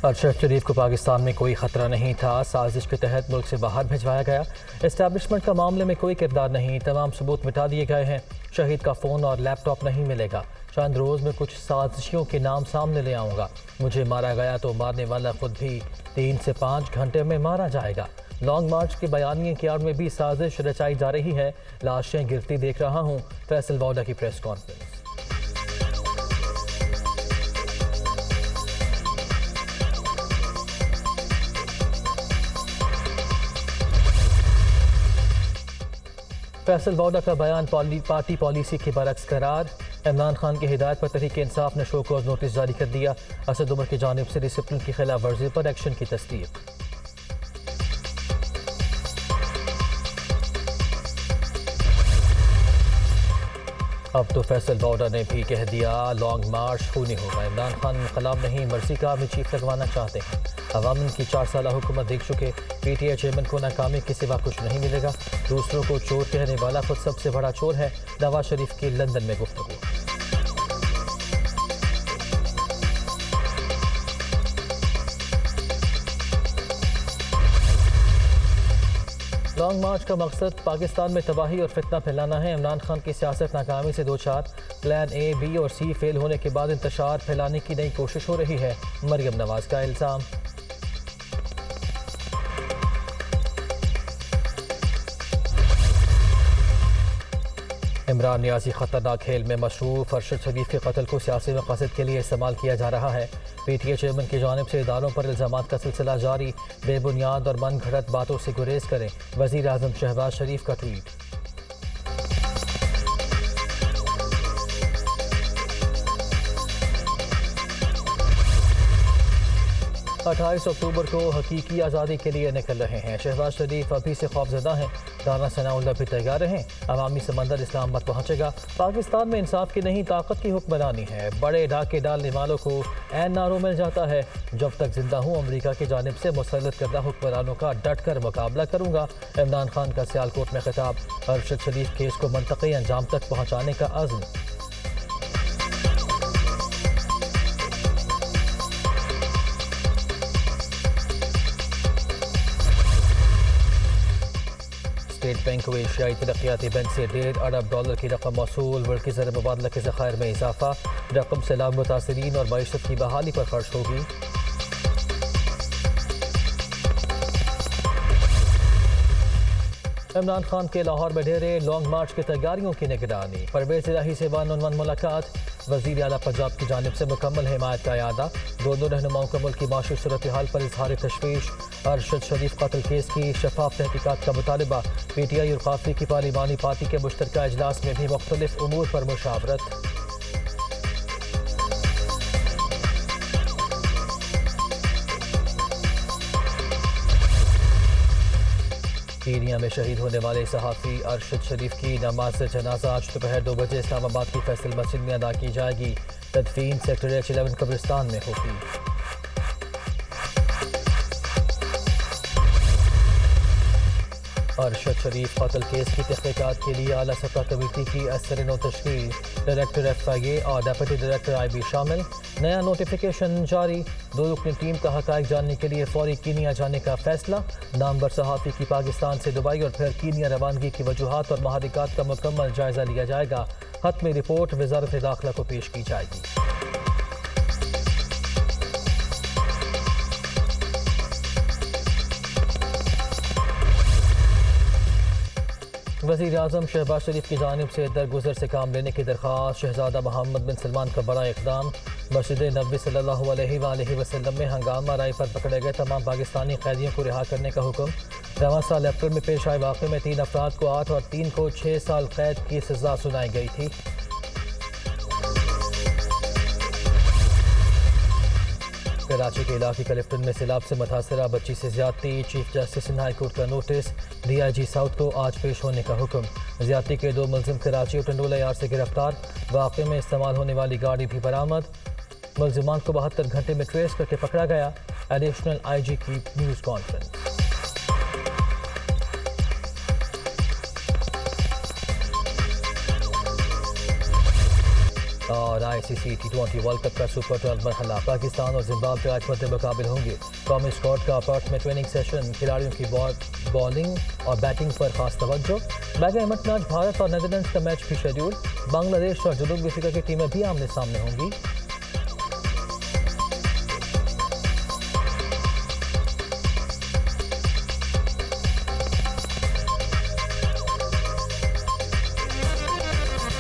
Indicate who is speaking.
Speaker 1: अरशद शरीफ को पाकिस्तान में कोई खतरा नहीं था। साजिश के तहत मुल्क से बाहर भिजवाया गया। एस्टैब्लिशमेंट का मामले में कोई किरदार नहीं। तमाम सबूत मिटा दिए गए हैं। शहीद का फ़ोन और लैपटॉप नहीं मिलेगा। चंद रोज़ में कुछ साजिशियों के नाम सामने ले आऊँगा। मुझे मारा गया तो मारने वाला खुद भी 3 से 5 घंटे में मारा जाएगा। लॉन्ग मार्च के बयानिए की आड़ में भी साजिश रचाई जा रही है। लाशें गिरती देख रहा हूँ। फैसल वाउडा की प्रेस कॉन्फ्रेंस। फैसल वाउडा का बयान पार्टी पॉलिसी के बरक्स करार। इमरान खान की हिदायत पर तहरीक इंसाफ ने शो कॉज नोटिस जारी कर दिया। असद उमर की जानिब से डिसिप्लिन की खिलाफ वर्जी पर एक्शन की तस्दीक। अब तो फैसल वाउडा ने भी कह दिया लॉन्ग मार्च खूनी होगा। इमरान खान इनकलाब नहीं मर्जी का आर्मी चीफ लगवाना चाहते हैं। अवाम की 4 साल हुकूमत देख चुके। पीटीआई चेयरमैन को नाकामी के सिवा कुछ नहीं मिलेगा। दूसरों को चोर कहने वाला खुद सबसे बड़ा चोर है। नवाज शरीफ की लंदन में गुफ्तगू। लॉन्ग मार्च का मकसद पाकिस्तान में तबाही और फितना फैलाना है। इमरान खान की सियासत नाकामी से दो चार। प्लान ए, बी और सी फेल होने के बाद इंतशार फैलाने की नई कोशिश हो रही है। मरियम नवाज का इल्ज़ाम। इमरान नियाज़ी खतरनाक खेल में मशरूफ। अरशद शरीफ के कत्ल को सियासी मकसद के लिए इस्तेमाल किया जा रहा है। पीटीआई चेयरमैन की जानिब से इदारों पर इल्ज़ामात का सिलसिला जारी। बेबुनियाद और मन घड़त बातों से गुरेज करें। वज़ीर आज़म शहबाज शरीफ का ट्वीट। 28 अक्टूबर को हकीकी आज़ादी के लिए निकल रहे हैं। शहबाज शरीफ अभी से खौफजदा हैं। राना सनाउल्लाह भी तैयार रहें। अवामी समंदर इस्लामाबाद पहुँचेगा। पाकिस्तान में इंसाफ की नहीं ताकत की हुक्मरानी है। बड़े डाके डालने वालों को ऐन नारों मिल जाता है। जब तक जिंदा हूँ अमरीका की जानिब से मुसल्लत करदा हुक्मरानों का डट कर मुकाबला करूँगा। इमरान खान का सियालकोट में खिताब। अरशद शरीफ केस को मंतकी अंजाम तक पहुँचाने का अज़्म। स्टेट बैंक को एशियाई तरक्याती बैंक से $1.5 अरब की रकम मौसूल। वर्ल्ड की ज़र मुबादला के ज़खायर में इजाफा। रकम सैलाब मुतासरीन और मईशत की बहाली पर खर्च होगी। इमरान खान के लाहौर में ढेरे। लॉन्ग मार्च की तैयारियों की निगरानी। परवेज़ इलाही से 1-on-1 मुलाकात। वज़ीर आला पंजाब की जानिब से मुकम्मल हिमायत का अयादा। दोनों रहनुमाओं का मुल्क की माशी सूरत हाल पर इजहार तशवीश। अरशद शरीफ कत्ल केस की शफाफ तहकीकात का मुतालबा। पीटीआई और काफी की पार्लिमानी पार्टी के मुश्तरका इजलास में भी मुख्तलिफ उमूर पर मुशावरत। कीनिया में शहीद होने वाले सहाफ़ी अरशद शरीफ की नमाज जनाजा आज दोपहर 2 बजे इस्लामाबाद की फैसल मस्जिद में अदा की जाएगी। तदफीन सेक्टर H11 कब्रिस्तान में होगी। अरशद शरीफ कत्ल केस की तहकीकात के लिए आला सतह कमेटी की असर-ए-नौ तश्कील। डायरेक्टर FIA और डिप्टी डायरेक्टर IB शामिल। नया नोटिफिकेशन जारी। 2 रुकनी टीम का हक़ाइक़ जानने के लिए फौरी कीनिया जाने का फैसला। नामवर सहाफ़ी की पाकिस्तान से दुबई और फिर कीनिया रवानगी की वजूहात और महरिकात का मुकम्मल जायज़ा लिया जाएगा। हतमी रिपोर्ट वज़ारत दाखिला को पेश की जाएगी। वज़ीर आज़म शहबाज शरीफ की जानिब से दरगुजर से काम लेने की दरख्वास्त। शहजादा मोहम्मद बिन सलमान का बड़ा इक़दाम। मस्जिद नबी सल्लल्लाहु अलैहि वसल्लम में हंगामा राय पर पकड़े गए तमाम पाकिस्तानी कैदियों को रिहा करने का हुक्म। रवां साल अप्रैल में पेश आए वाक़े में 3 अफराद को 8 और 3 को 6 साल कैद की सज़ा सुनाई गई थी। कराची के इलाकी कलेक्टर में सैलाब से मुतासरा बच्ची से ज्यादती। चीफ जस्टिस ने हाई कोर्ट का नोटिस। DIG साउथ को आज पेश होने का हुक्म। ज्यादती के 2 मुलजिम कराची और टंडोला यार्ड से गिरफ्तार। वाक़े में इस्तेमाल होने वाली गाड़ी भी बरामद। मुलजिमान को 72 घंटे में ट्रेस करके पकड़ा गया। एडिशनल IG की न्यूज़ कॉन्फ्रेंस। और और ICC T20 वर्ल्ड कप का सुपर 12 मरहला। पाकिस्तान और जिम्बाब्वे आज फतेह मुकाबिल होंगे। कौमी स्क्वाड का पर्थ में ट्रेनिंग सेशन, खिलाड़ियों की बॉलिंग और बैटिंग पर खास तवज्जो। बैग अहमद में आज भारत और नेदरलैंड्स का मैच भी शेड्यूल। बांग्लादेश और जनूबी अफ्रीका की टीमें भी आमने सामने होंगी।